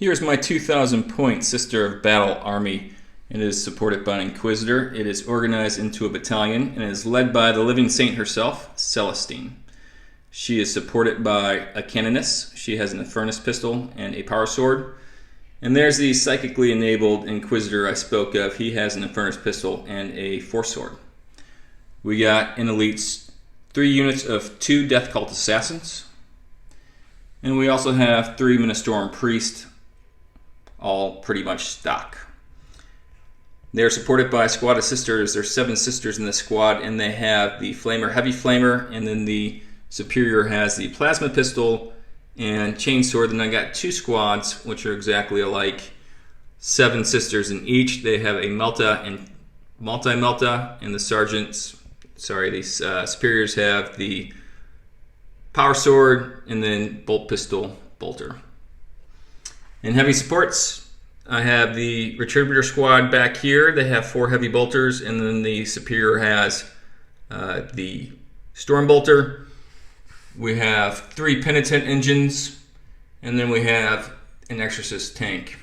Here's my 2,000 point Sister of Battle army. It is supported by an Inquisitor. It is organized into a battalion and is led by the living saint herself, Celestine. She is supported by a Canoness. She has an Infernus pistol and a power sword. And there's the psychically enabled Inquisitor I spoke of. He has an Infernus pistol and a force sword. We got in elites 3 units of 2 Death Cult Assassins. And we also have 3 Ministorum Priest, all pretty much stock. They're supported by a squad of sisters. There's 7 sisters in this squad, and they have the Flamer, Heavy Flamer, and then the Superior has the Plasma Pistol and Chainsword. Then I got 2 squads, which are exactly alike. 7 sisters in each. They have a Melta and Multi-Melta, and the sergeants, these Superiors have the Power Sword, and then Bolt Pistol, Bolter. In heavy supports, I have the Retributor squad back here. They have 4 heavy bolters, and then the Superior has the Storm Bolter. We have 3 Penitent engines, and then we have an Exorcist tank.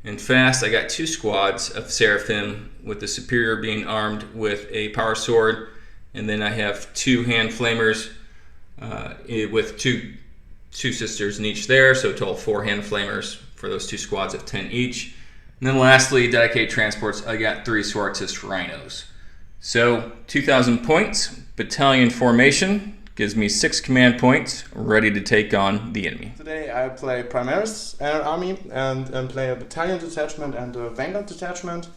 In fast, I got 2 squads of Seraphim, with the Superior being armed with a Power Sword, and then I have 2 Hand Flamers with two sisters in each there, so a total of 4 Hand Flamers for those 2 squads of 10 each. And then lastly, dedicated transports, I got 3 Swartist Rhinos. So 2,000 points, battalion formation, gives me 6 command points, ready to take on the enemy. Today I play Primaris army and play a battalion detachment and a vanguard detachment.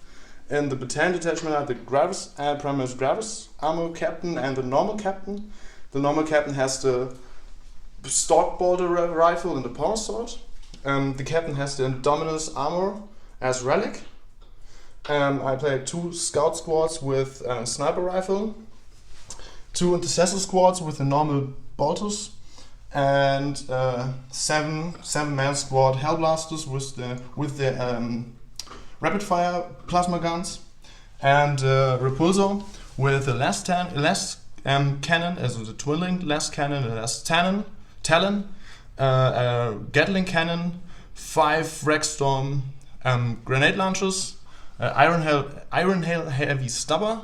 In the battalion detachment I have the Primaris Gravis armor captain and the normal captain. The normal captain has the Stalk Bolter rifle and the power sword. The captain has the Indominus armor as relic. I play 2 scout squads with a sniper rifle, 2 intercessor squads with the normal bolters, and 7-man squad hellblasters with the rapid fire plasma guns, and repulsor with the last cannon, as the twin-linked last cannon, and last Talon, Gatling cannon, 5 Ragstorm grenade launchers, Iron Hail heavy stubber,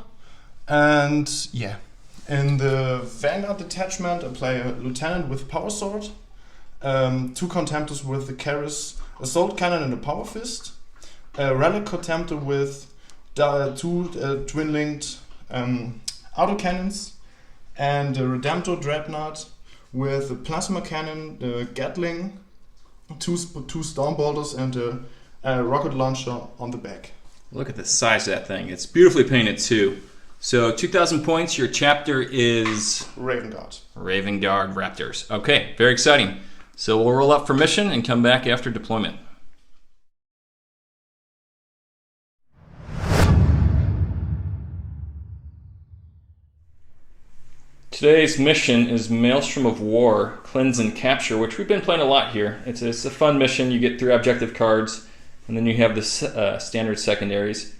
and yeah. In the Vanguard detachment, I play a lieutenant with power sword, 2 contemptors with the Keris assault cannon and a power fist, a relic contemptor with 2 twin-linked autocannons, and a Redemptor dreadnought with a plasma cannon, the Gatling, 2 storm bolters, and a rocket launcher on the back. Look at the size of that thing. It's beautifully painted too. So 2,000 points, your chapter is? Raven Guard Raptors. Okay, very exciting. So we'll roll up for mission and come back after deployment. Today's mission is Maelstrom of War, Cleanse and Capture, which we've been playing a lot here. It's a fun mission. You get 3 objective cards, and then you have the standard secondaries.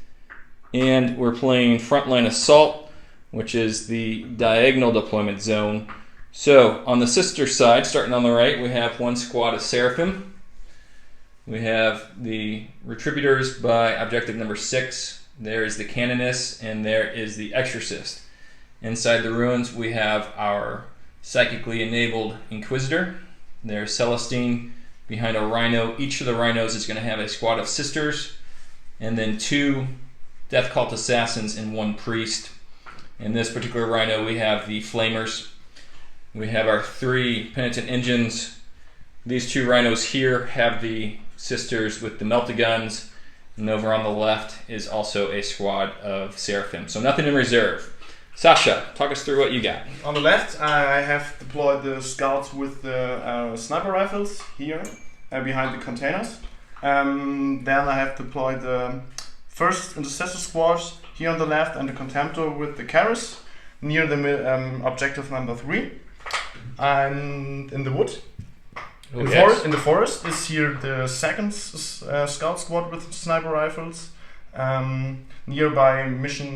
And we're playing Frontline Assault, which is the diagonal deployment zone. So on the sister side, starting on the right, we have 1 squad of Seraphim. We have the Retributors by objective number 6. There is the Canoness, and there is the Exorcist. Inside the ruins, we have our psychically enabled Inquisitor. There's Celestine behind a Rhino. Each of the Rhinos is going to have a squad of sisters, and then 2 Death Cult Assassins and 1 Priest. In this particular Rhino, we have the Flamers. We have our 3 Penitent engines. These 2 Rhinos here have the sisters with the Melta-Guns, and over on the left is also a squad of Seraphim. So nothing in reserve. Sasha, talk us through what you got. On the left, I have deployed the scouts with the sniper rifles here behind the containers. Then I have deployed the first intercessor squad here on the left, and the contemptor with the Keris near the objective number 3. And in the wood, in the forest is here the 2nd scout squad with sniper rifles. Nearby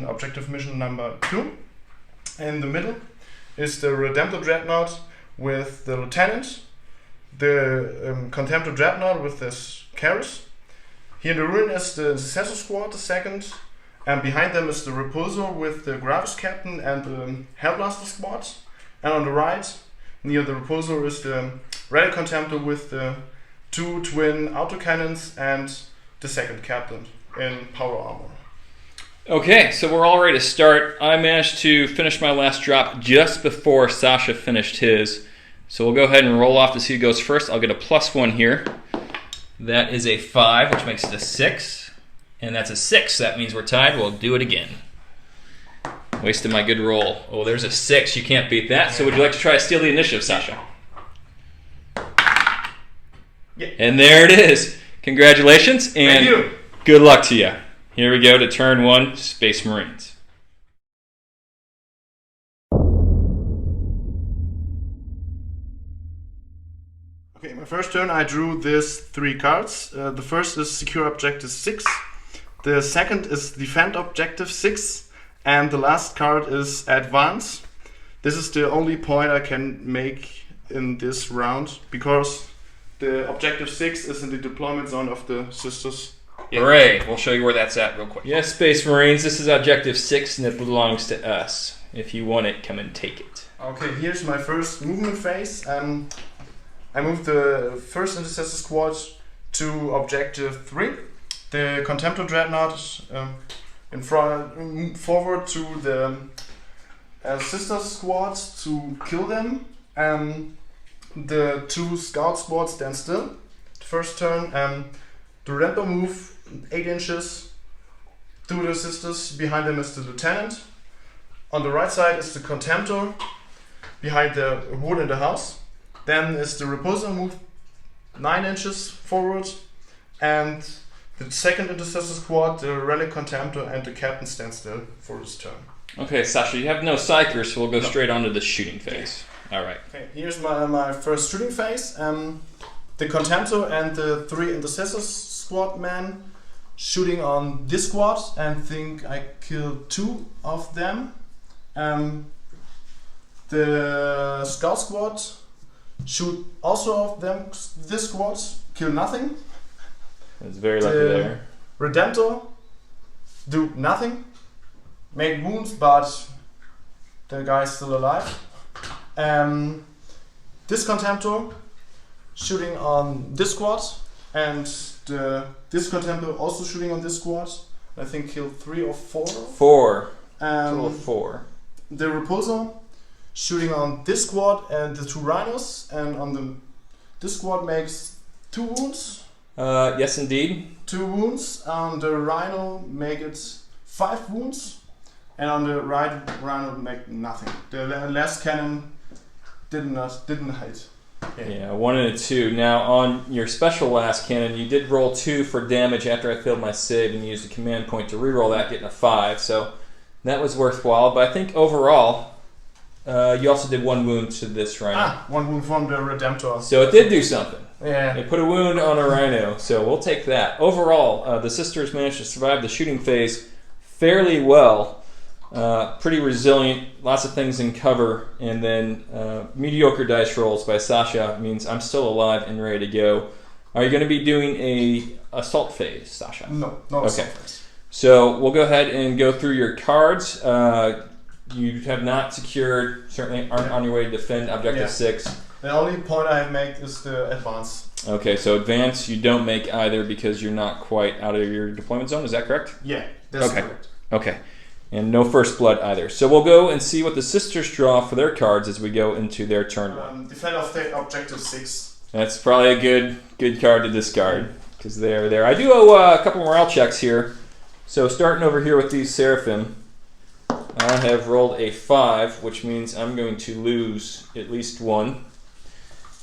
objective mission number 2. In the middle is the Redemptor dreadnought with the lieutenant, the Contemptor Dreadnought with this Karis. Here in the ruin is the Successor Squad, the second, and behind them is the Repulsor with the Gravis Captain and the Hellblaster Squad. And on the right, near the Repulsor, is the Relic Contemptor with the 2 twin autocannons and the second captain in power armor. Okay, so we're all ready to start. I managed to finish my last drop just before Sasha finished his. So we'll go ahead and roll off to see who goes first. I'll get a +1 here. That is a 5, which makes it a 6. And that's a 6. That means we're tied. We'll do it again. Wasted my good roll. Oh, there's a 6. You can't beat that. So would you like to try to steal the initiative, Sasha? Yeah. And there it is. Congratulations. And Thank you. Good luck to you. Here we go to turn 1, Space Marines. Okay, my first turn I drew these 3 cards. The first is Secure Objective 6. The second is Defend Objective 6. And the last card is Advance. This is the only point I can make in this round because the Objective 6 is in the deployment zone of the Sisters. Yeah. Hooray! We'll show you where that's at real quick. Yes, Space Marines, this is Objective 6 and it belongs to us. If you want it, come and take it. Okay, here's my first movement phase. I moved the first Intercessor Squad to Objective 3. The Contemptor Dreadnought forward to the Sister Squad to kill them. The 2 Scout Squads stand still. First turn, the Redemptor move 8 inches to the Sisters. Behind them is the Lieutenant. On the right side is the Contemptor. Behind the wood in the house. Then is the Repulsor move 9 inches forward. And the second Intercessor Squad, the Relic Contemptor and the Captain stand still for this turn. Okay, Sasha, you have no Psychers, so we'll go straight on to the shooting phase. Alright. Okay, here's my first shooting phase. The Contemptor and the 3 Intercessor Squad men shooting on this squad and think I killed 2 of them. The Scout Squad shoot also of them, this squad, kill nothing. That's very lucky there. Redemptor do nothing, make wounds, but the guy's still alive. This Contemptor shooting on this squad, and this Contemptor also shooting on this squad. I think killed 3 or 4. 4. Total of 4. The Repulsor shooting on this squad and the 2 Rhinos, and on this squad makes 2 wounds. Yes, indeed. 2 wounds. On the Rhino make it 5 wounds, and on the right Rhino make nothing. The last cannon didn't hit. Yeah, 1 and a 2. Now, on your special last cannon, you did roll 2 for damage after I failed my save and used a command point to reroll that, getting a 5. So that was worthwhile. But I think overall, you also did 1 wound to this Rhino. 1 wound from the Redemptor. So it did do something. Yeah. It put a wound on a Rhino, so we'll take that. Overall, the Sisters managed to survive the shooting phase fairly well. Pretty resilient, lots of things in cover, and then mediocre dice rolls by Sasha means I'm still alive and ready to go. Are you going to be doing a assault phase, Sasha? No Okay. assault phase. So we'll go ahead and go through your cards. You have not secured, certainly aren't on your way to defend Objective 6. The only point I make is the advance. Okay, so advance you don't make either because you're not quite out of your deployment zone, is that correct? Yeah, that's Okay. correct. Okay, and no first blood either. So we'll go and see what the Sisters draw for their cards as we go into their turn 1. Defend of the Objective 6. That's probably a good card to discard because they're there. I do owe a couple morale checks here. So starting over here with these Seraphim, I have rolled a 5, which means I'm going to lose at least 1.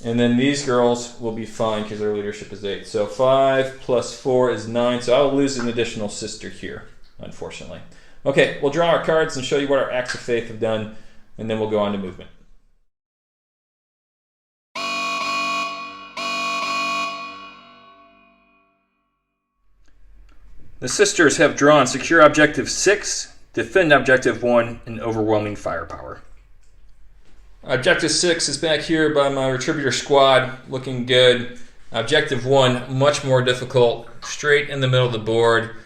And then these girls will be fine because their leadership is 8. So 5 plus 4 is 9, so I'll lose an additional sister here, unfortunately. Okay, we'll draw our cards and show you what our Acts of Faith have done, and then we'll go on to movement. The Sisters have drawn Secure Objective 6, Defend Objective 1, and Overwhelming Firepower. Objective 6 is back here by my Retributor squad, looking good. Objective 1, much more difficult, straight in the middle of the board,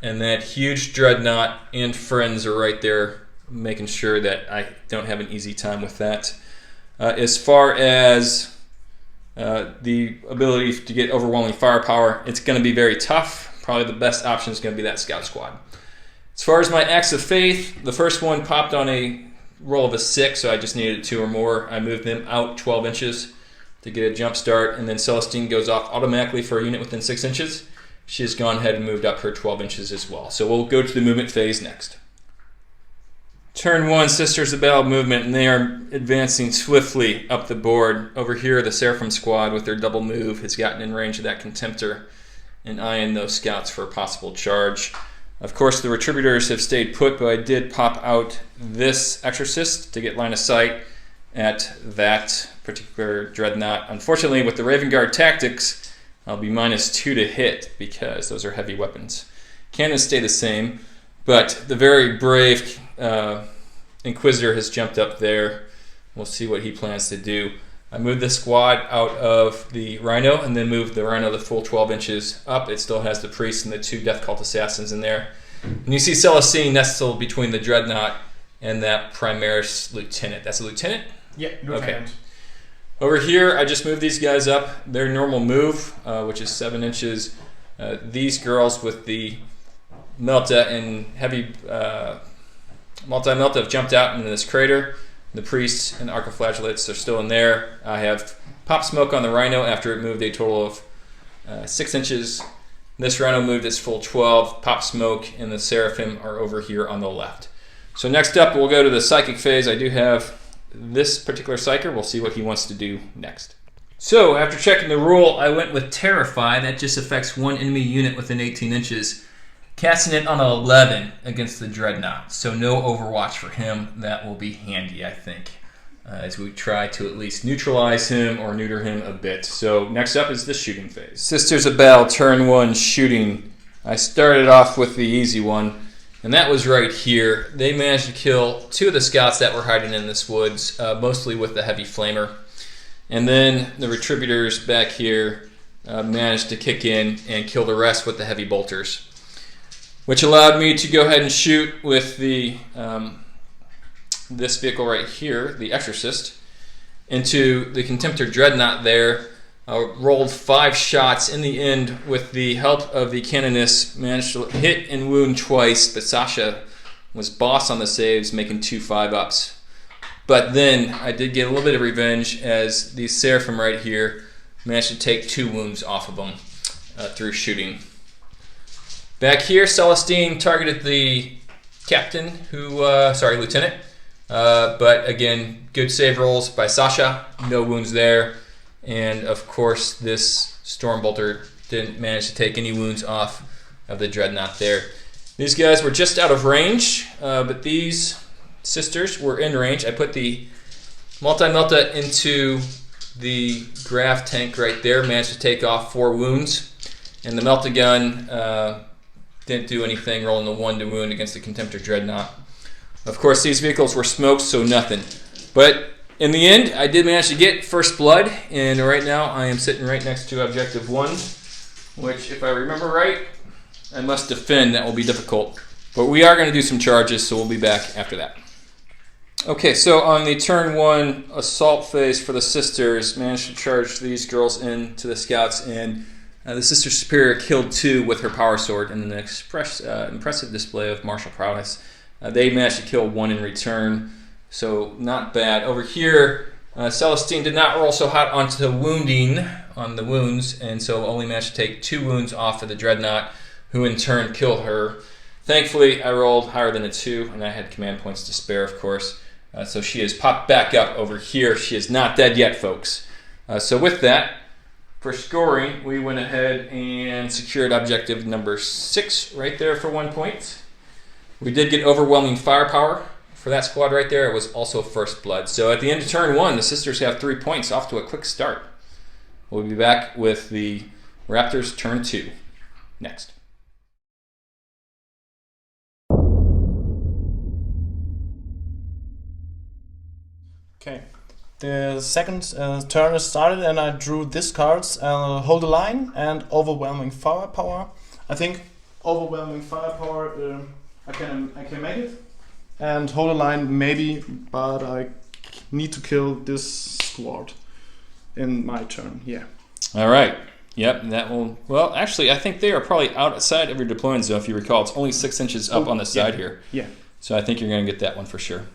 and that huge Dreadnought and friends are right there, making sure that I don't have an easy time with that. As far as the ability to get overwhelming firepower, it's going to be very tough. Probably the best option is going to be that scout squad. As far as my acts of faith, the first one popped on a roll of a 6, so I just needed 2 or more. I moved them out 12 inches to get a jump start, and then Celestine goes off automatically for a unit within 6 inches. She has gone ahead and moved up her 12 inches as well. So we'll go to the movement phase next. Turn 1, Sisters of Battle movement, and they are advancing swiftly up the board. Over here, the Seraphim squad with their double move has gotten in range of that Contemptor and eyeing those scouts for a possible charge. Of course, the Retributors have stayed put, but I did pop out this Exorcist to get line of sight at that particular Dreadnought. Unfortunately, with the Raven Guard tactics, I'll be -2 to hit because those are heavy weapons. Cannons stay the same, but the very brave Inquisitor has jumped up there. We'll see what he plans to do. I moved the squad out of the Rhino and then moved the Rhino the full 12 inches up. It still has the Priest and the 2 Death Cult Assassins in there. And you see Celestine nestled between the Dreadnought and that Primaris Lieutenant. That's a Lieutenant? Yeah, Lieutenant. Okay. Over here, I just moved these guys up. Their normal move, which is 7 inches. These girls with the Melta and heavy multi-Melta have jumped out into this crater. The Priests and Archiflagellates are still in there. I have Pop Smoke on the Rhino after it moved a total of 6 inches. This Rhino moved its full 12. Pop Smoke and the Seraphim are over here on the left. So next up, we'll go to the Psychic phase. I do have this particular Psyker. We'll see what he wants to do next. So after checking the rule, I went with Terrify. That just affects 1 enemy unit within 18 inches. Casting it on an 11 against the Dreadnought. So no Overwatch for him. That will be handy, I think, as we try to at least neutralize him or neuter him a bit. So next up is the shooting phase. Sisters of Battle, turn 1, shooting. I started off with the easy one, and that was right here. They managed to kill 2 of the scouts that were hiding in this woods, mostly with the heavy flamer. And then the Retributors back here managed to kick in and kill the rest with the heavy bolters, which allowed me to go ahead and shoot with the this vehicle right here, the Exorcist, into the Contemptor Dreadnought there. Rolled 5 shots in the end with the help of the Canoness. Managed to hit and wound twice, but Sasha was boss on the saves, making 2 5-ups. But then I did get a little bit of revenge as the Seraphim right here managed to take 2 wounds off of them through shooting. Back here, Celestine targeted the captain, lieutenant. But again, good save rolls by Sasha. No wounds there. And of course, this Stormbolter didn't manage to take any wounds off of the Dreadnought there. These guys were just out of range, but these sisters were in range. I put the Multi-Melta into the Graf tank right there. Managed to take off 4 wounds. And the Melta gun didn't do anything, rolling the 1 to wound against the Contemptor Dreadnought. Of course, these vehicles were smoked, so nothing. But in the end, I did manage to get first blood, and right now I am sitting right next to Objective 1, which, if I remember right, I must defend. That will be difficult. But we are going to do some charges, so we'll be back after that. Okay, so on the turn 1 assault phase for the Sisters, managed to charge these girls into the scouts, and the Sister Superior killed 2 with her power sword in an impressive display of martial prowess. They managed to kill 1 in return, so not bad. Over here, Celestine did not roll so hot onto the wounding on the wounds, and so only managed to take 2 wounds off of the Dreadnought, who in turn killed her. Thankfully, I rolled higher than a 2, and I had command points to spare, of course. So she has popped back up over here. She is not dead yet, folks. So with that, for scoring, we went ahead and secured objective number 6 right there for 1 point. We did get overwhelming firepower for that squad right there. It was also first blood. So at the end of turn 1, the Sisters have 3 points, off to a quick start. We'll be back with the Raptors turn 2 next. Okay, the second turn is started, and I drew these cards: Hold the Line and Overwhelming Firepower. I think Overwhelming Firepower, I can make it, and Hold the Line maybe, but I need to kill this squad in my turn. Yeah. All right. Yep, that will... Well, actually, I think they are probably outside of your deployment zone, if you recall. It's only 6 inches up on the side here. Yeah. So I think you're going to get that one for sure.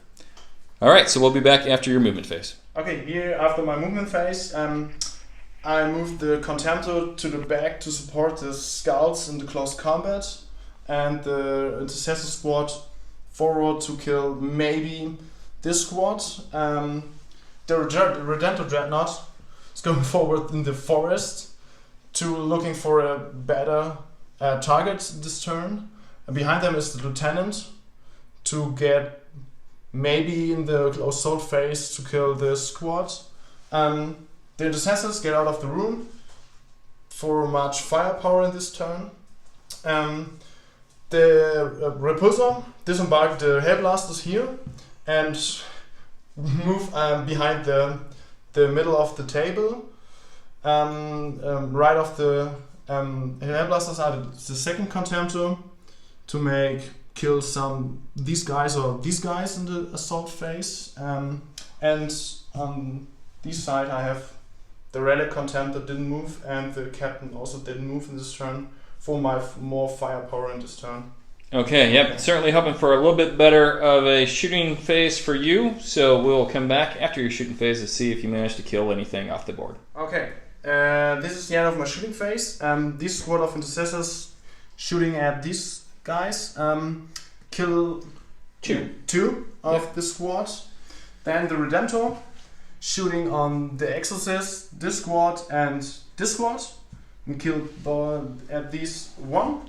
All right, so we'll be back after your movement phase. Okay, here after my movement phase, I moved the Contemptor to the back to support the scouts in the close combat, and the Intercessor squad forward to kill maybe this squad. The Redemptor Dreadnought is going forward in the forest to looking for a better target this turn. And behind them is the Lieutenant to get maybe in the assault phase to kill the squad. The Intercessors get out of the room for much firepower in this turn. The Repulsor disembark the Hellblasters here and move behind the middle of the table. Right off the Hellblasters are the second Contemptor to kill these guys in the assault phase. And on this side I have the Relic Contemptor didn't move, and the Captain also didn't move in this turn for my more firepower in this turn. Okay, yep. Certainly hoping for a little bit better of a shooting phase for you. So we'll come back after your shooting phase to see if you managed to kill anything off the board. Okay, this is the end of my shooting phase. This squad of Intercessors shooting at these guys. Kill two of the squad. Then the Redemptor shooting on the Exorcist, this squad, and kill at least one.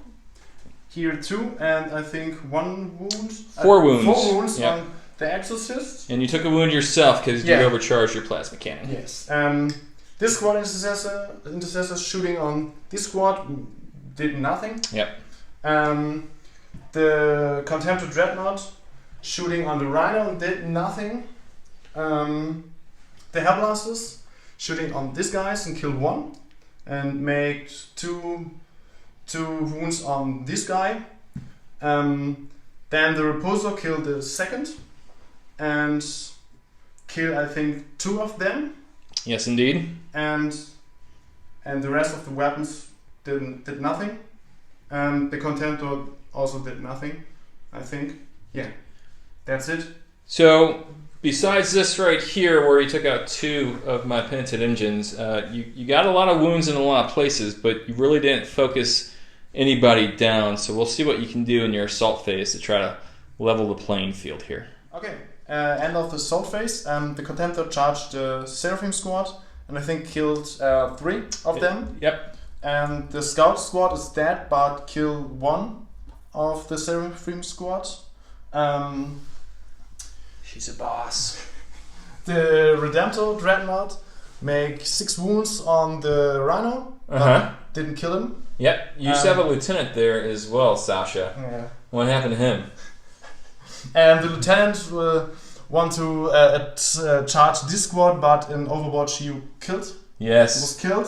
Here 2, and I think 1 wound. 4 wounds. 4 wounds Yep. on the Exorcist. And you took a wound yourself because you overcharged your plasma cannon. Yes. This squad intercessor shooting on this squad did nothing. Yep. The Contemptor Dreadnought shooting on the Rhino did nothing. The Hellblasters shooting on these guys and killed 1 and made 2 wounds on this guy. Then the Repulsor killed the second and killed I think 2 of them. Yes, indeed. And the rest of the weapons did nothing. The Contemptor also did nothing, I think. Yeah, that's it. So besides this right here where you took out 2 of my penitent engines, you got a lot of wounds in a lot of places, but you really didn't focus anybody down. So we'll see what you can do in your assault phase to try to level the playing field here. Okay, end of the assault phase. The Contemptor charged the Seraphim squad and I think killed 3 of them. Yep. And the Scout squad is dead, but killed 1 of the Seraphim squad. She's a boss. The Redemptor Dreadnought make 6 wounds on the Rhino, but didn't kill him. Yep, you used to have a lieutenant there as well, Sasha. Yeah. What happened to him? And the lieutenant want to charge this squad, but in Overwatch he was killed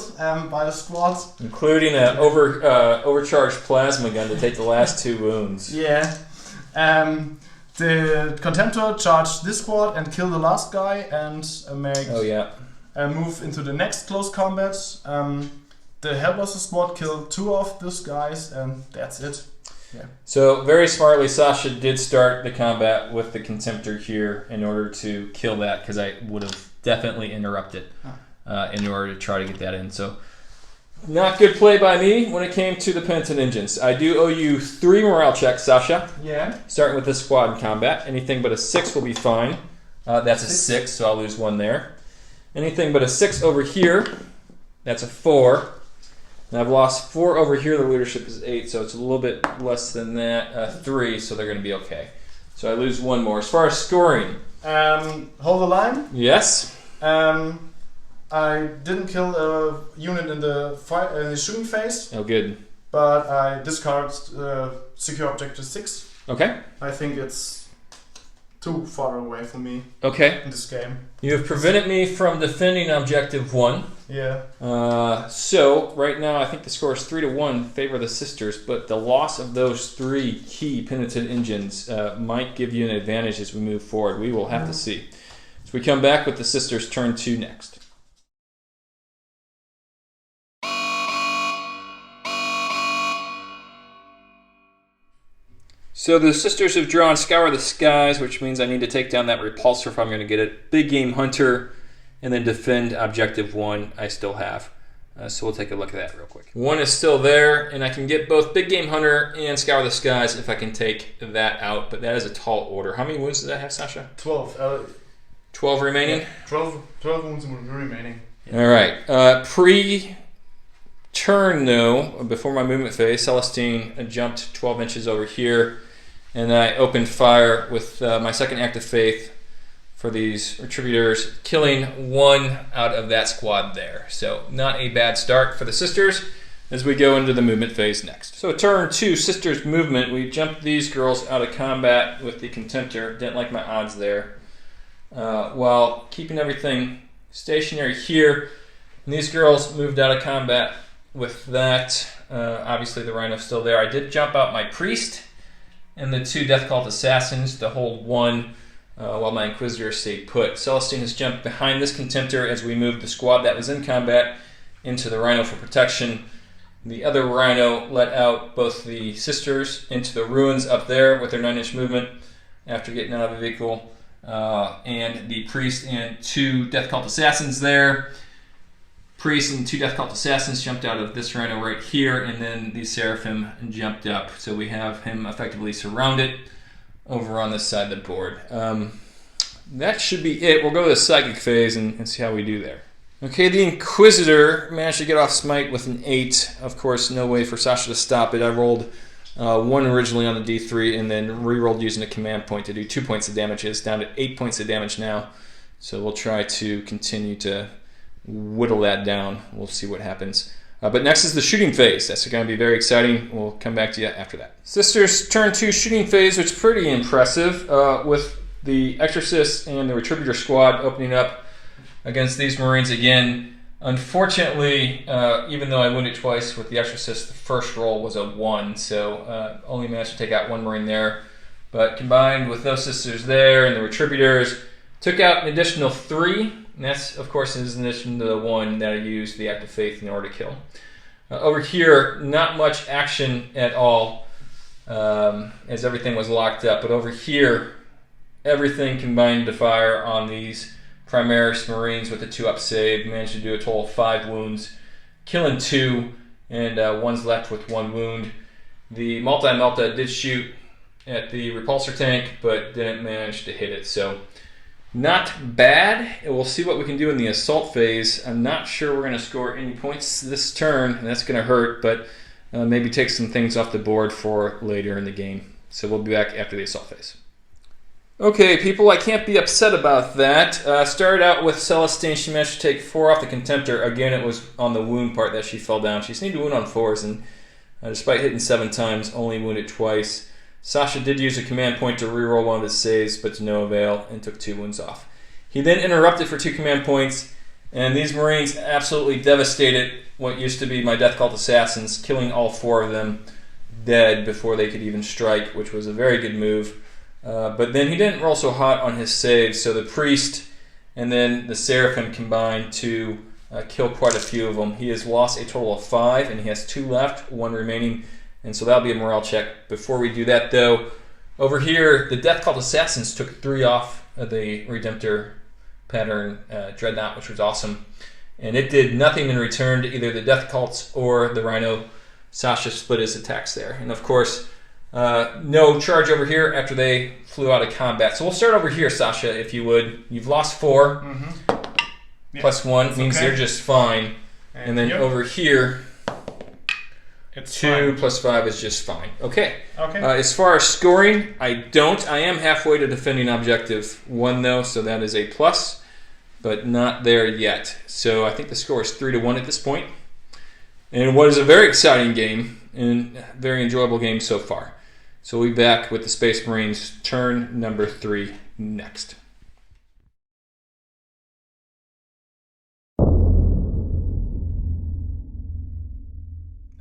by the squad. Including an overcharged plasma gun to take the last 2 wounds. Yeah. The Contemptor charged this squad and killed the last guy and move into the next close combat. The Hellblaster squad killed 2 of those guys and that's it. Yeah. So very smartly, Sasha did start the combat with the Contemptor here in order to kill that, because I would have definitely interrupted in order to try to get that in. So not good play by me when it came to the penitent engines. I do owe you 3 morale checks, Sasha. Yeah. Starting with this squad in combat. Anything but a 6 will be fine. That's a 6, so I'll lose 1 there. Anything but a 6 over here, that's a 4. And I've lost 4 over here. The leadership is 8, so it's a little bit less than that. 3, so they're going to be okay. So I lose 1 more. As far as scoring, hold the line. Yes. I didn't kill a unit in the shooting phase. Oh, good. But I discarded secure objective 6. Okay. I think it's too far away from me Okay. in this game. You have prevented me from defending objective 1. Yeah. So right now I think the score is 3-1 in favor of the sisters, but the loss of those 3 key penitent engines might give you an advantage as we move forward. We will have to see. So we come back with the sisters turn 2 next. So the sisters have drawn Scour the Skies, which means I need to take down that repulsor if I'm going to get it. Big Game Hunter, and then defend objective 1 I still have. So we'll take a look at that real quick. 1 is still there, and I can get both Big Game Hunter and Scour the Skies if I can take that out, but that is a tall order. How many wounds does that have, Sasha? 12. 12 remaining? Yeah, 12 wounds remaining. Yeah. All right. Pre-turn, though, before my movement phase, Celestine jumped 12 inches over here, and I opened fire with my second act of faith for these retributors, killing 1 out of that squad there. So not a bad start for the sisters as we go into the movement phase next. So turn 2, sisters movement. We jumped these girls out of combat with the Contemptor. Didn't like my odds there. While keeping everything stationary here. And these girls moved out of combat with that. Obviously the Rhino's still there. I did jump out my Priest and the 2 Death Cult Assassins to hold 1 while my Inquisitor stayed put. Celestine has jumped behind this Contemptor as we moved the squad that was in combat into the Rhino for protection. The other Rhino let out both the sisters into the ruins up there with their 9-inch movement after getting out of the vehicle. And the Priest and 2 Death Cult Assassins there. Priest and 2 Death Cult Assassins jumped out of this Rhino right here, and then the Seraphim jumped up. So we have him effectively surrounded over on this side of the board. That should be it. We'll go to the Psychic phase and see how we do there. Okay, the Inquisitor managed to get off Smite with an 8. Of course, no way for Sasha to stop it. I rolled 1 originally on the D3 and then re-rolled using a command point to do 2 points of damage. It's down to 8 points of damage now. So we'll try to continue to whittle that down. We'll see what happens. But next is the shooting phase. That's going to be very exciting. We'll come back to you after that. Sisters turn 2 shooting phase, which is pretty impressive with the Exorcist and the Retributor squad opening up against these Marines again. Unfortunately, even though I wounded twice with the Exorcist, the first roll was a 1, so only managed to take out 1 Marine there. But combined with those sisters there and the Retributors, took out an additional 3. And that's, of course, in addition to the 1 that I used the Act of Faith in order to kill. Over here, not much action at all, as everything was locked up. But over here, everything combined to fire on these Primaris Marines with the 2-up save. Managed to do a total of 5 wounds, killing 2, and 1's left with 1 wound. The Multi-Melta did shoot at the repulsor tank, but didn't manage to hit it. So not bad. We'll see what we can do in the assault phase. I'm not sure we're going to score any points this turn, and that's going to hurt, but maybe take some things off the board for later in the game. So we'll be back after the assault phase. Okay, people, I can't be upset about that. Started out with Celestine. She managed to take 4 off the Contemptor. Again, it was on the wound part that she fell down. She seemed to wound on 4s, and despite hitting 7 times, only wounded twice. Sasha did use a command point to reroll 1 of his saves, but to no avail, and took 2 wounds off. He then interrupted for 2 command points, and these Marines absolutely devastated what used to be my Death Cult Assassins, killing all 4 of them dead before they could even strike, which was a very good move. But then he didn't roll so hot on his saves, so the Priest and then the Seraphim combined to kill quite a few of them. He has lost a total of 5, and he has 2 left, 1 remaining. And so that'll be a morale check. Before we do that, though, over here, the Death Cult Assassins took 3 off of the Redemptor pattern Dreadnought, which was awesome. And it did nothing in return to either the Death Cults or the Rhino. Sasha split his attacks there. And of course, no charge over here after they flew out of combat. So we'll start over here, Sasha, if you would. You've lost 4. Yeah, plus 1 means okay. they're just fine. And then over here, it's 2 fine. plus 5 is just fine. Okay. Okay. As far as scoring, I am halfway to defending objective 1, though, so that is a plus, but not there yet. So I think the score is 3-1 at this point. And what is a very exciting game and very enjoyable game so far. So we'll be back with the Space Marines turn number 3 next.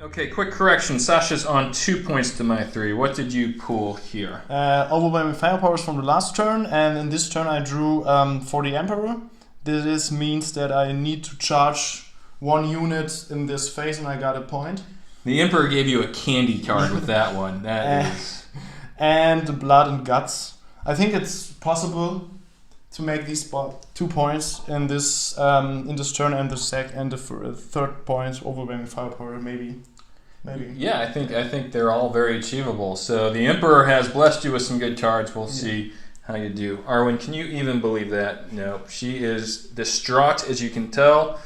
Okay, quick correction. Sasha's on 2 points to my 3. What did you pull here? Overwhelming firepower from the last turn, and in this turn I drew for the Emperor. This means that I need to charge 1 unit in this phase, and I got a point. The Emperor gave you a candy card with that one. That is... And the Blood and Guts. I think it's possible to make these 2 points in this turn, and the third point, Overwhelming firepower, maybe. Yeah, I think they're all very achievable. So the Emperor has blessed you with some good cards. We'll see how you do. Arwen, can you even believe that? No, she is distraught, as you can tell,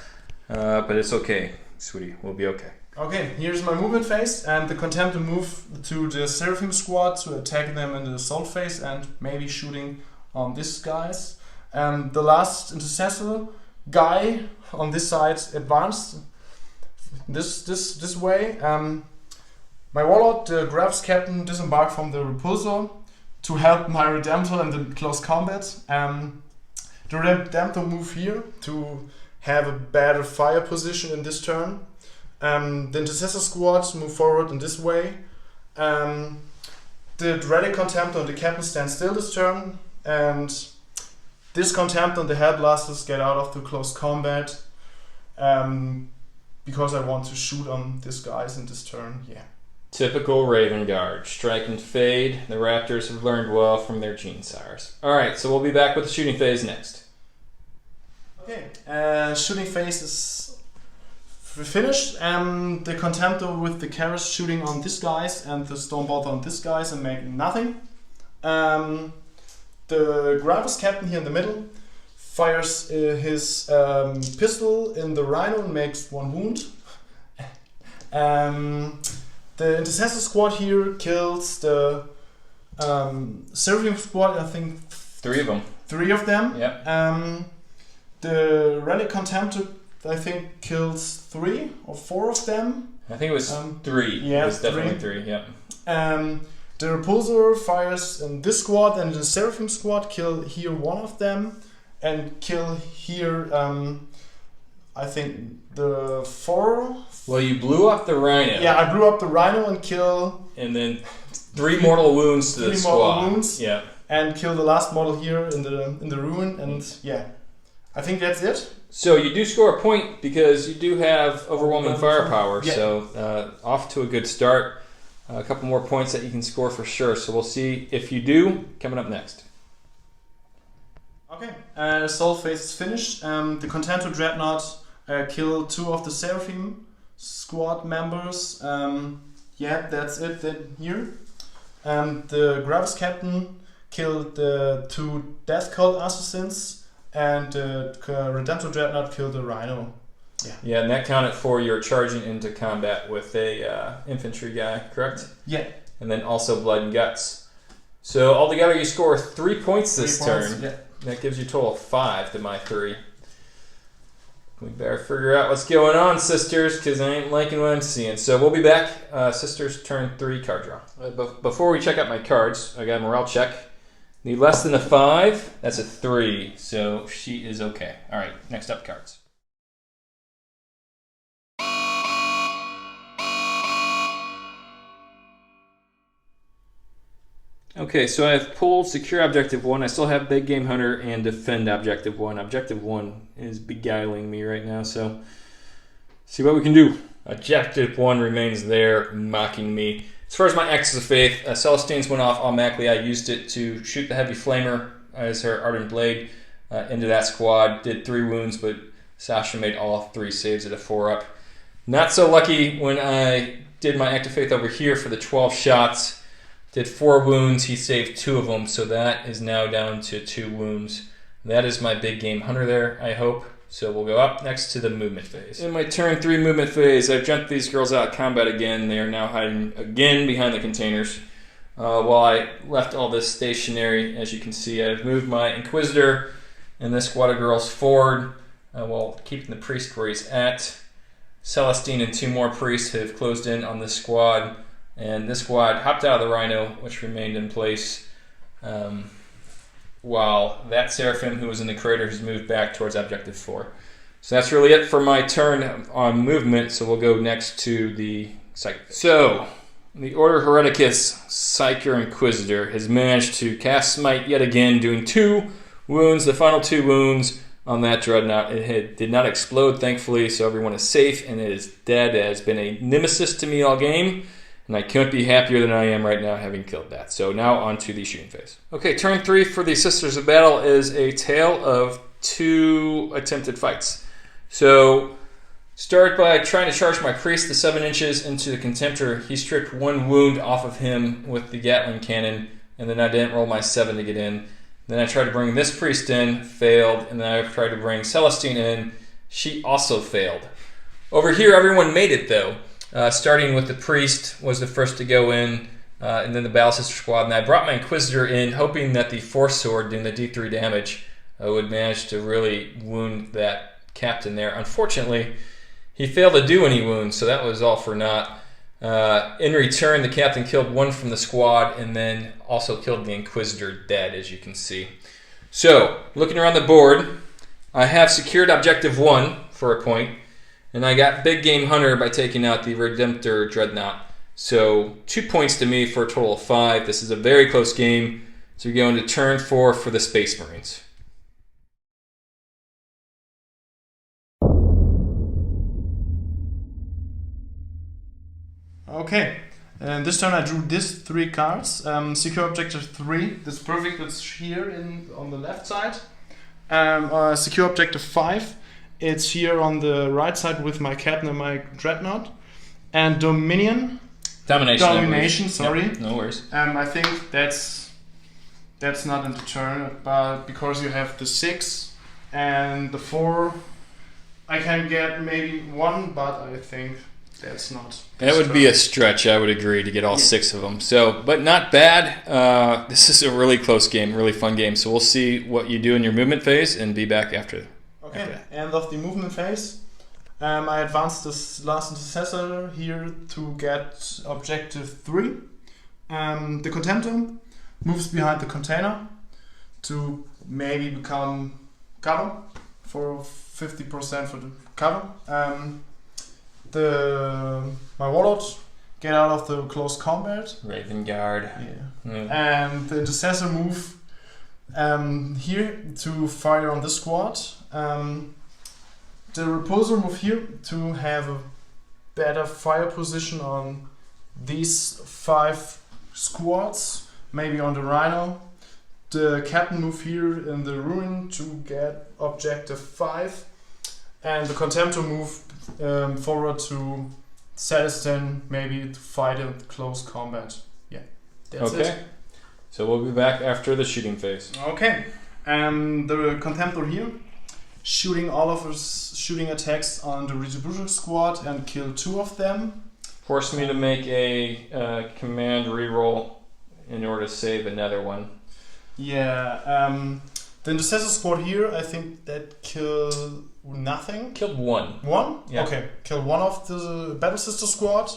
but it's okay, sweetie. We'll be okay. Okay, here's my movement phase, and the contempt to move to the Seraphim squad to attack them in the assault phase, and maybe shooting on these guys. The last intercessor guy on this side advanced this way. My warlord, the Raptors Captain, disembarked from the repulsor to help my Redemptor in the close combat. The Redemptor move here to have a better fire position in this turn. The intercessor squad move forward in this way. The Dreaded Contemptor and the Captain stand still this turn, and this Contemptor and the Hellblasters get out of the close combat. Because I want to shoot on these guys in this turn, yeah. Typical Raven Guard. Strike and fade. The Raptors have learned well from their gene sires. Alright, so we'll be back with the shooting phase next. Okay, shooting phase is finished. The Contemptor with the Karas shooting on these guys and the Stormbolter on these guys and making nothing. The Raptors Captain here in the middle fires his pistol in the Rhino and makes 1 wound. The Intercessor squad here kills the Seraphim squad, I think 3 of them. 3 of them. Yep. The Relic Contemptor, I think, kills 3 or 4 of them. I think it was 3. Yeah, it was definitely 3, yeah. The Repulsor fires in this squad, and the Seraphim squad kill here 1 of them. And kill here, I think, the 4. Well, you blew up the Rhino. Yeah, I blew up the Rhino and kill... And then 3 mortal wounds to the squad. 3 mortal wounds. Yeah. And kill the last model here in the ruin. And yeah, I think that's it. So you do score a point because you do have overwhelming firepower. Yeah. So off to a good start. A couple more points that you can score for sure. So we'll see if you do coming up next. Okay, the soul phase is finished. The Contemptor Dreadnought killed 2 of the Seraphim squad members. Yeah, that's it then here. The Gravis Captain killed the 2 Death Cult assassins, and the Redemptor Dreadnought killed the Rhino. Yeah, and that counted for your charging into combat with a infantry guy, correct? Yeah. And then also Blood and Guts. So altogether you score 3 points this turn. Yeah. That gives you a total of 5 to my 3. We better figure out what's going on, sisters, because I ain't liking what I'm seeing. So we'll be back. Sisters, turn 3, card draw. Before we check out my cards, I got a morale check. Need less than a 5. That's a 3. So she is okay. All right, next up, cards. Okay, so I've pulled Secure Objective 1. I still have Big Game Hunter and Defend Objective 1. Objective 1 is beguiling me right now, so see what we can do. Objective 1 remains there, mocking me. As far as my Axis of Faith, Celestine's went off automatically. I used it to shoot the Heavy Flamer as her Ardent Blade into that squad. Did 3 wounds, but Sasha made all 3 saves at a 4-up. Not so lucky when I did my Active Faith over here for the 12 shots. Did 4 wounds, he saved 2 of them, so that is now down to 2 wounds. That is my Big Game Hunter there, I hope. So we'll go up next to the movement phase. In my turn 3 movement phase, I've jumped these girls out of combat again. They are now hiding again behind the containers. While I left all this stationary, as you can see, I've moved my Inquisitor and this squad of girls forward while keeping the priest where he's at. Celestine and 2 more priests have closed in on this squad. And this squad hopped out of the Rhino, which remained in place. while that Seraphim who was in the crater has moved back towards Objective 4. So that's really it for my turn on movement, so we'll go next to the Psychic. So, the Order Hereticus Psyker Inquisitor has managed to cast Smite yet again, doing 2 wounds, the final 2 wounds on that Dreadnought. It did not explode, thankfully, so everyone is safe, and it is dead. It has been a nemesis to me all game, and I couldn't be happier than I am right now having killed that. So now on to the shooting phase. Okay, turn 3 for the Sisters of Battle is a tale of 2 attempted fights. So, start by trying to charge my priest the 7 inches into the Contemptor. He stripped 1 wound off of him with the Gatling cannon, and then I didn't roll my 7 to get in. Then I tried to bring this priest in, failed, and then I tried to bring Celestine in. She also failed. Over here, everyone made it, though. Starting with the priest was the first to go in, and then the Battle Sister Squad, and I brought my Inquisitor in, hoping that the Force Sword doing the D3 damage would manage to really wound that captain there. Unfortunately, he failed to do any wounds, so that was all for naught. In return, the captain killed 1 from the squad and then also killed the Inquisitor dead, as you can see. So, looking around the board, I have secured Objective 1 for a point, and I got Big Game Hunter by taking out the Redemptor Dreadnought. So, 2 points to me for a total of 5. This is a very close game. So we go into turn 4 for the Space Marines. Okay, and this turn I drew these 3 cards. Secure Objective 3, this perfect, it's here on the left side. Secure Objective 5, it's here on the right side with my Captain and my Dreadnought. And Domination, sorry. Yep, no worries. I think that's not in the turn, but because you have the 6 and the 4, I can get maybe 1, but I think that's not. That would be a stretch, I would agree, to get all 6 of them. So, but not bad. This is a really close game, really fun game. So we'll see what you do in your movement phase and be back after. Okay, end of the movement phase. I advanced this last intercessor here to get Objective 3. The Contemptor moves behind the container to maybe become cover for 50% for the cover. My Warlord get out of the close combat. Raven Guard. Yeah. And the Intercessor move here to fire on this squad. The Repulsor move here to have a better fire position on these 5 squads, maybe on the Rhino. The Captain move here in the Ruin to get Objective 5. And the Contemptor move forward to Celestine, maybe to fight in close combat. Yeah, that's it. So we'll be back after the shooting phase. Okay, the Contemptor here, shooting all of his shooting attacks on the Retribution squad and kill 2 of them. Force me to make a command reroll in order to save another one. Yeah, the Intercessor squad here, I think that killed nothing. Killed 1. 1? Yeah. Okay, kill 1 of the Battle Sister squad.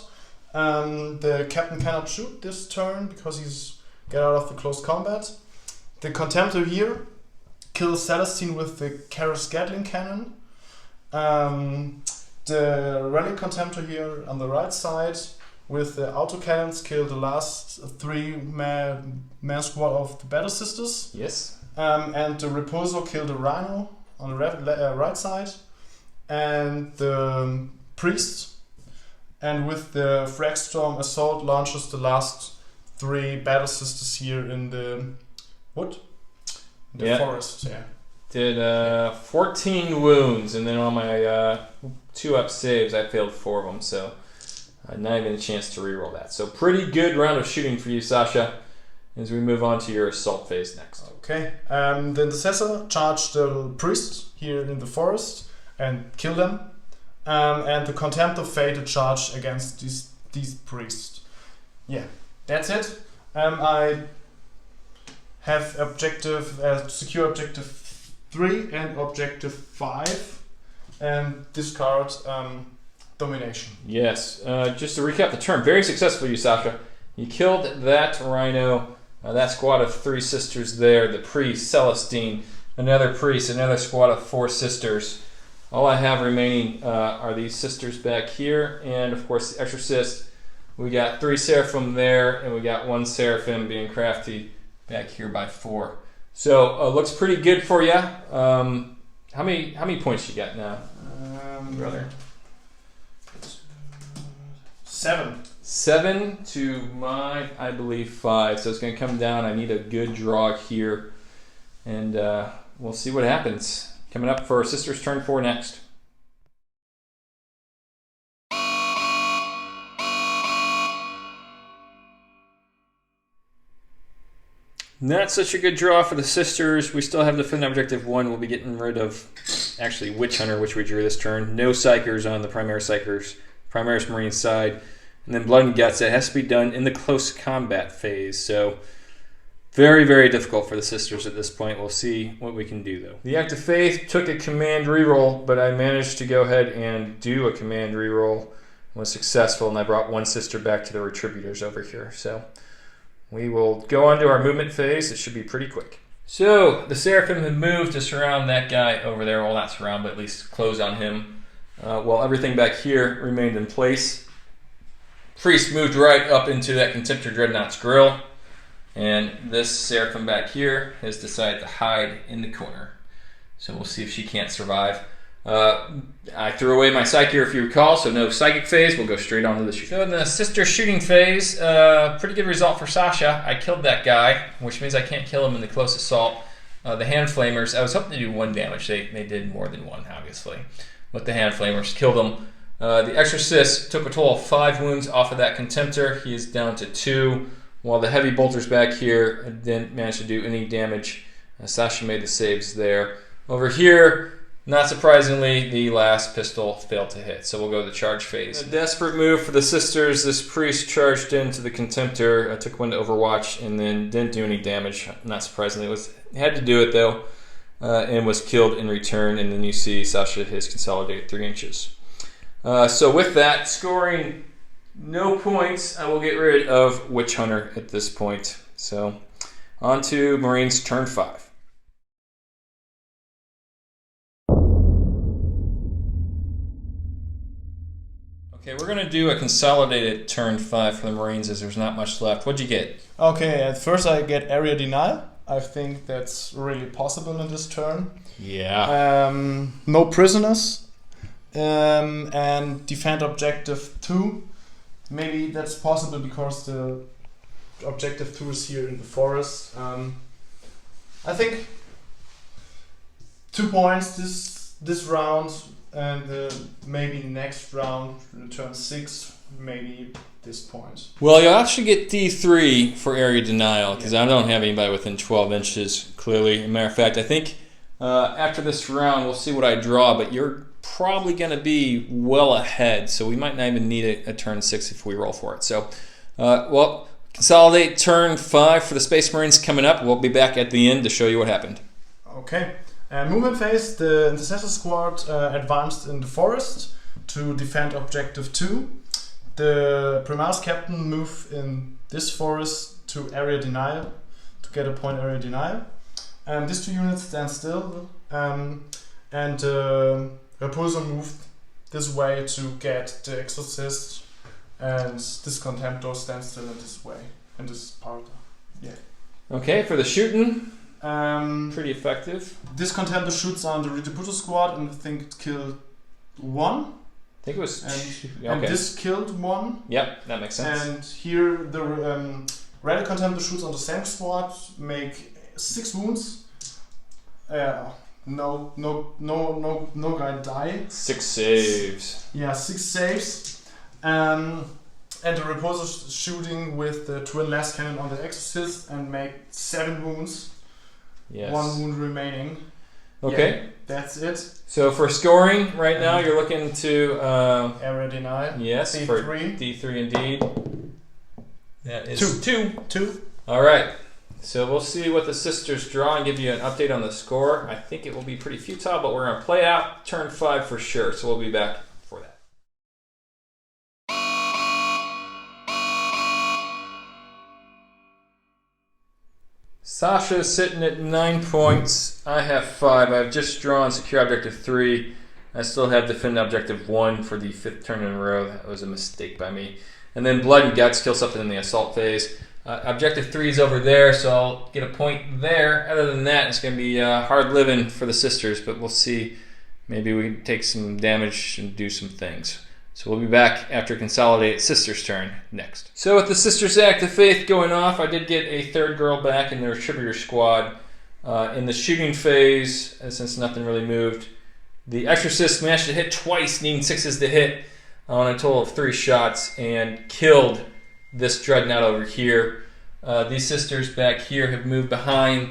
The Captain cannot shoot this turn because he's get out of the close combat. The Contemptor here kills Celestine with the Karis Gatling cannon. The Relic Contemptor here on the right side with the autocannons kill the last 3-man squad of the Battle Sisters. Yes. And the Repulsor killed the Rhino on the right side. And the Priest. And with the Fragstorm Assault launches the last 3 Battle Sisters here in the wood. The forest, yeah. Did 14 wounds, and then on my 2-up saves, I failed 4 of them, so not even a chance to reroll that. So pretty good round of shooting for you, Sasha, as we move on to your assault phase next. Okay, the Intercessor charged the Priest here in the forest and kill them. And the Contemptor failed to charge against these priests. Yeah, that's it. I have secure Objective 3 and Objective 5, and discard Domination. Yes, just to recap the turn, very successful, you Sasha. You killed that Rhino That squad of 3 sisters there, the priest, Celestine, another priest, another squad of 4 sisters. All I have remaining are these sisters back here, and of course the exorcist. We got 3 seraphim there, and we got 1 seraphim being crafty back here by 4. So looks pretty good for you. How many points you got now, brother? 7. 7 to my, I believe, 5. So it's going to come down. I need a good draw here, and we'll see what happens. Coming up for Sister's turn 4 next. Not such a good draw for the sisters. We still have defend objective 1. We'll be getting rid of, actually, Witch Hunter, which we drew this turn. No Psychers on the Primaris Marine side. And then Blood and Guts. It has to be done in the close combat phase. So very, very difficult for the sisters at this point. We'll see what we can do, though. The Act of Faith took a command reroll, but I managed to go ahead and do a command reroll. Was successful, and I brought 1 sister back to the Retributors over here. So we will go on to our movement phase. It should be pretty quick. So the Seraphim have moved to surround that guy over there. Well, not surround, but at least close on him. While everything back here remained in place. Priest moved right up into that Contemptor Dreadnought's grill. And this Seraphim back here has decided to hide in the corner. So we'll see if she can't survive. I threw away my Psychic, if you recall, so no Psychic phase. We'll go straight on to the shooting. So in the Sister shooting phase, pretty good result for Sasha. I killed that guy, which means I can't kill him in the close assault. The Hand Flamers, I was hoping to do 1 damage. They did more than 1, obviously. With the Hand Flamers, killed them. The Exorcist took a total of 5 wounds off of that Contemptor. He is down to 2. While the Heavy Bolters back here didn't manage to do any damage. Sasha made the saves there. Over here, not surprisingly, the last pistol failed to hit, so we'll go to the charge phase. A desperate move for the sisters. This priest charged into the Contemptor, took 1 to Overwatch, and then didn't do any damage. Not surprisingly, had to do it though, and was killed in return. And then you see Sasha has consolidated 3 inches. So with that, scoring no points, I will get rid of Witch Hunter at this point. So on to Marines turn 5. Okay, we're going to do a consolidated turn 5 for the Marines as there's not much left. What'd you get? Okay, at first I get Area Denial. I think that's really possible in this turn. Yeah. No prisoners. And defend objective 2. Maybe that's possible because the objective 2 is here in the forest. I think 2 points this round, and maybe next round, turn 6, maybe this point. Well, you'll actually get D3 for area denial because I don't have anybody within 12 inches, clearly. As a matter of fact, I think after this round, we'll see what I draw, but you're probably going to be well ahead, so we might not even need a turn 6 if we roll for it. So, well, consolidate turn 5 for the Space Marines coming up. We'll be back at the end to show you what happened. Okay. Movement phase, the Intercessor Squad advanced in the forest to defend objective 2. The Primaris Captain moved in this forest to area denial to get a point area denial. These 2 units stand still, and Repulsor moved this way to get the Exorcist, and this Contemptor stands still in this way, in this part. Yeah. Okay, for the shooting, pretty effective. This Contemptor shoots on the Repulsor Squad, and I think it killed 1. I think it was... And this killed 1. Yep, that makes sense. And here the Red Contemptor shoots on the same squad, make 6 wounds. No guy die. 6 saves. Yeah, 6 saves. And the Repulsor shooting with the twin last cannon on the Exorcist and make 7 wounds. Yes. 1 wound remaining. Okay. Yeah, that's it. So for scoring, right now you're looking to... area deny. Yes, D3. for D3 indeed. That is 2. All right. So we'll see what the sisters draw and give you an update on the score. I think it will be pretty futile, but we're going to play out turn 5 for sure. So we'll be back for that. Sasha's sitting at 9 points. I have 5. I've just drawn secure objective 3. I still have defend objective 1 for the 5th turn in a row. That was a mistake by me. And then Blood and Guts kill something in the assault phase. Objective 3 is over there, so I'll get a point there. Other than that, it's going to be hard living for the sisters, but we'll see. Maybe we can take some damage and do some things. So we'll be back after Consolidate Sisters' turn next. So with the Sisters' Act of Faith going off, I did get a 3rd girl back in their Attributor squad. In the shooting phase, since nothing really moved, the Exorcist managed to hit twice, needing 6s to hit on a total of 3 shots, and killed this Dreadnought over here. These sisters back here have moved behind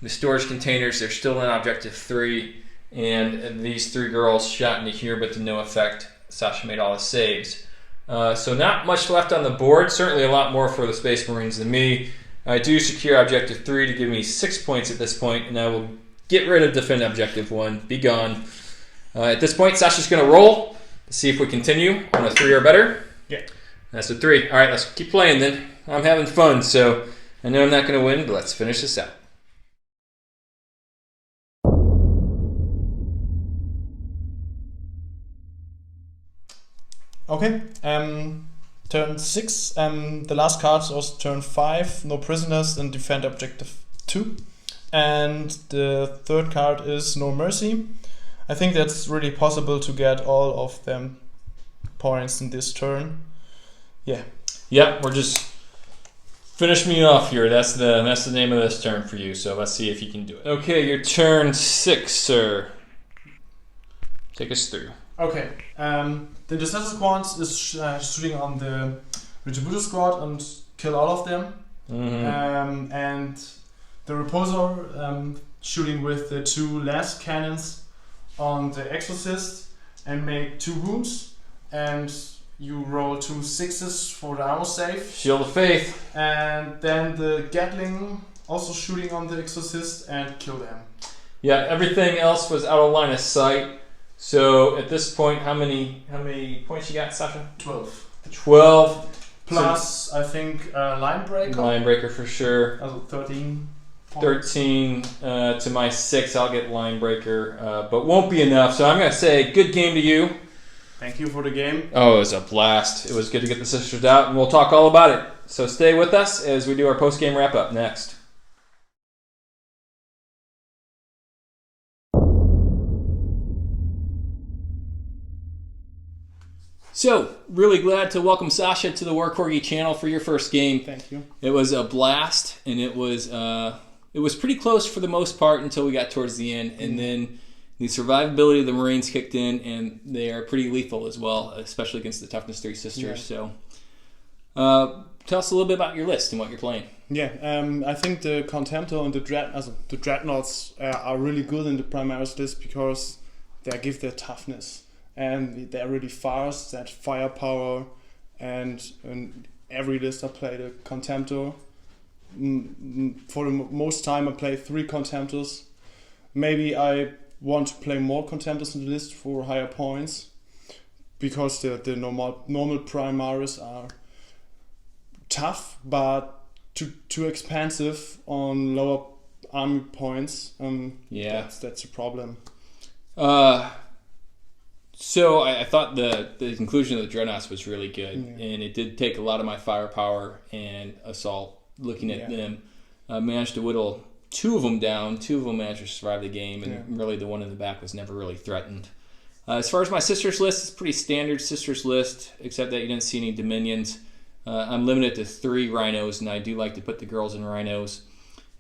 the storage containers. They're still in Objective 3, and these 3 girls shot into here, but to no effect. Sasha made all the saves. So not much left on the board. Certainly a lot more for the Space Marines than me. I do secure Objective 3 to give me 6 points at this point, and I will get rid of Defend Objective 1. Be gone. At this point, Sasha's going to roll to see if we continue on a 3 or better. Yeah. That's a 3. All right, let's keep playing then. I'm having fun, so I know I'm not going to win, but let's finish this out. Okay, turn 6, the last card was turn 5, no prisoners and defend objective 2. And the 3rd card is no mercy. I think that's really possible to get all of them points in this turn. Yeah. Yep, we're just finish me off here. That's the name of this turn for you, so let's see if you can do it. Okay, your turn 6, sir. Take us through. Okay, the Disaster Squad is shooting on the Retributor Squad and kill all of them. Mm-hmm. And the Reposer shooting with the 2 last cannons on the Exorcist and make 2 wounds. And you roll 2 6s for the armor save. Shield of Faith. And then the Gatling also shooting on the Exorcist and kill them. Yeah, everything else was out of line of sight. So at this point, how many points you got, Sasha? 12. 12. Plus, I think, Line Breaker. Line Breaker for sure. 13. 13 to my 6. I'll get Line Breaker, but won't be enough. So I'm going to say good game to you. Thank you for the game. Oh, it was a blast. It was good to get the sisters out, and we'll talk all about it. So stay with us as we do our post-game wrap-up next. So, really glad to welcome Sasha to the War Corgi channel for your first game. Thank you. It was a blast, and it was pretty close for the most part until we got towards the end, and then the survivability of the Marines kicked in, and they are pretty lethal as well, especially against the Toughness 3 sisters. Yeah. So, tell us a little bit about your list and what you're playing. Yeah, I think the Contemptor and the Dreadnoughts are really good in the Primaris list because they give their toughness. And they're really fast, that firepower, and in every list I play the Contemptor. For the most time I play 3 Contemptors. Maybe I want to play more Contemptors in the list for higher points, because the normal Primaris are tough, but too expensive on lower army points. Yeah, that's a problem. So I thought the conclusion of the Dreadnoughts was really good, and it did take a lot of my firepower and assault. Looking at them, managed to whittle 2 of them down. 2 of them managed to survive the game, and really the one in the back was never really threatened. As far as my sisters list, it's a pretty standard sisters list, except that you didn't see any Dominions. I'm limited to 3 Rhinos, and I do like to put the girls in Rhinos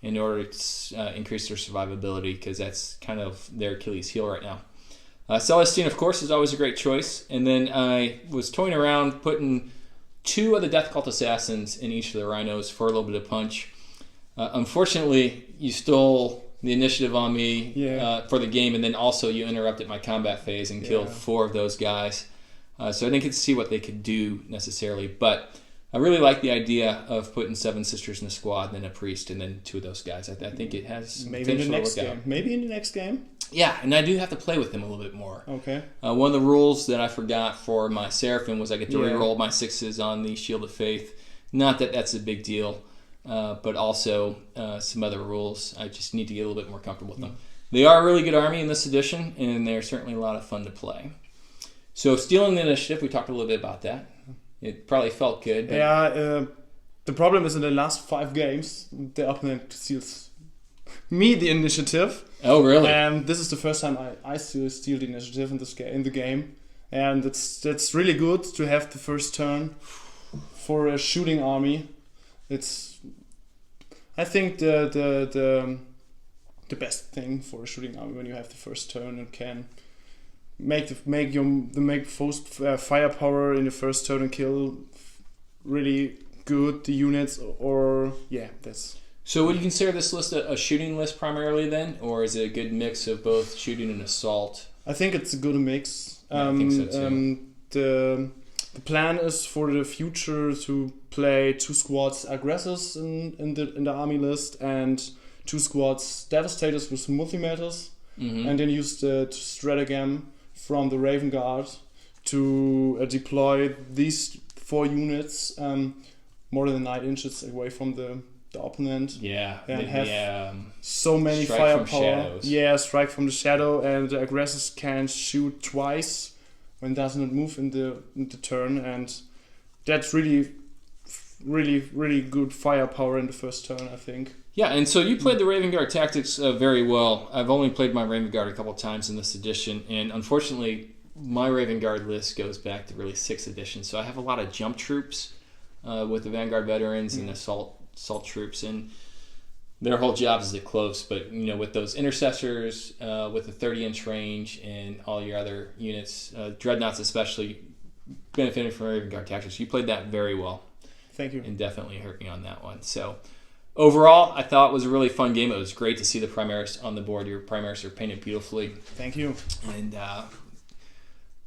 in order to increase their survivability, because that's kind of their Achilles heel right now. Celestine, of course, is always a great choice. And then I was toying around putting 2 of the Death Cult Assassins in each of the Rhinos for a little bit of punch. Unfortunately, you stole the initiative on me for the game, and then also you interrupted my combat phase and killed 4 of those guys. So I didn't get to see what they could do necessarily. But I really like the idea of putting 7 sisters in the squad, and then a priest, and then 2 of those guys. I think it has maybe in the next game. Maybe in the next game. Yeah, and I do have to play with them a little bit more. Okay. One of the rules that I forgot for my Seraphim was I get to reroll my 6s on the Shield of Faith. Not that that's a big deal. but also some other rules. I just need to get a little bit more comfortable with them. They are a really good army in this edition, and they're certainly a lot of fun to play. So stealing the initiative, we talked a little bit about that. It probably felt good. But Yeah, the problem is in the last 5 games, the opponent steals me the initiative. Oh, really? And this is the first time I steal the initiative in the game. And that's really good to have the first turn for a shooting army. It's, I think, the best thing for a shooting army when you have the first turn and can make foes firepower in the first turn and kill really good the units. Or that's. So would you consider this list a shooting list primarily then, or is it a good mix of both shooting and assault? I think it's a good mix. I think so too. The plan is for the future to play 2 squads aggressors in the army list and 2 squads devastators with multimators, and then use the stratagem from the Raven Guard to deploy these 4 units more than 9 inches away from the opponent. Yeah, and have so many firepower. Strike from the shadow, and the aggressors can shoot twice when does not move in the turn, and that's really good firepower in the first turn, I think. Yeah, and so you played the Raven Guard tactics very well. I've only played my Raven Guard a couple times in this edition, and unfortunately, my Raven Guard list goes back to really 6th edition. So I have a lot of jump troops with the Vanguard veterans and assault troops, and their whole job is to close. But with those intercessors, with the 30-inch range, and all your other units, dreadnoughts especially, benefiting from Raven Guard tactics. You played that very well. Thank you. And definitely hurt me on that one. So overall, I thought it was a really fun game. It was great to see the Primaris on the board. Your Primaris are painted beautifully. Thank you. And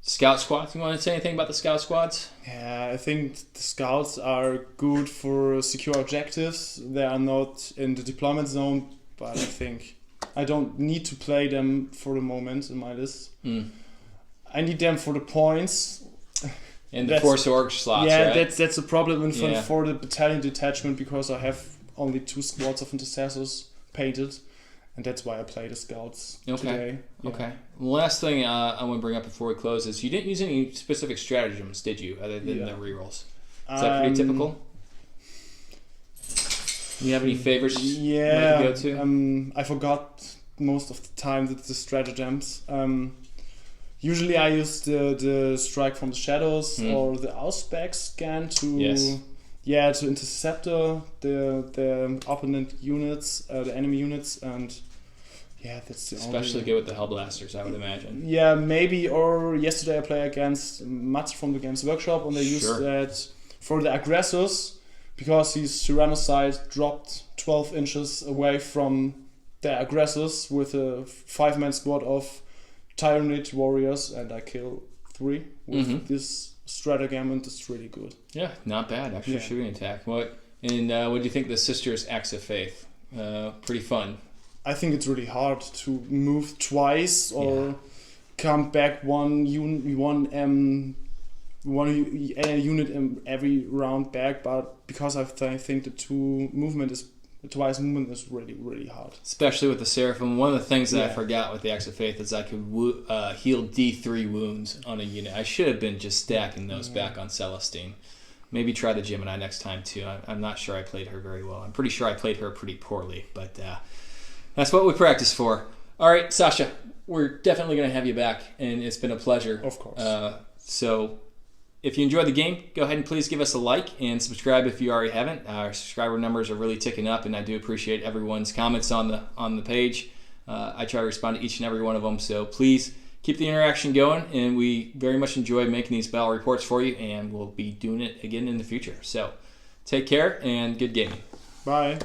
Scout squads. You want to say anything about the Scout squads? Yeah, I think the Scouts are good for secure objectives. They are not in the deployment zone, but I think I don't need to play them for the moment in my list. I need them for the points. And the Force Org slots, yeah, right? that's a problem for the battalion detachment, because I have only 2 squads of intercessors painted, and that's why I play the Scouts today. Yeah. Okay. Last thing I want to bring up before we close is you didn't use any specific stratagems, did you, other than the rerolls? Is that pretty typical? You have any favorites you like to go to? I forgot most of the time the stratagems. Usually I use the strike from the shadows or the Auspex scan to intercept the opponent units, the enemy units, and that's the especially good with the Hellblasters, I would imagine. Yeah, maybe. Or yesterday I played against Mats from the Games Workshop, and they used that for the aggressors, because his Tyrannicide dropped 12 inches away from the aggressors with a 5-man squad of Tyrannid warriors, and I kill 3 with this stratagem, and it's really good. Yeah, not bad. Extra shooting attack. What do you think of the Sisters' Acts of Faith? Pretty fun. I think it's really hard to move twice or come back one unit every round back, but because I think the twice movement is really, really hard. Especially with the Seraphim. One of the things that I forgot with the Acts of Faith is I could heal D3 wounds on a unit. I should have been just stacking those back on Celestine. Maybe try the Gemini next time too. I'm not sure I played her very well. I'm pretty sure I played her pretty poorly, but that's what we practice for. All right, Sasha, we're definitely going to have you back, and it's been a pleasure. Of course. So if you enjoyed the game, go ahead and please give us a like and subscribe if you already haven't. Our subscriber numbers are really ticking up, and I do appreciate everyone's comments on the page. I try to respond to each and every one of them, so please keep the interaction going, and we very much enjoy making these battle reports for you, and we'll be doing it again in the future. So take care, and good gaming. Bye.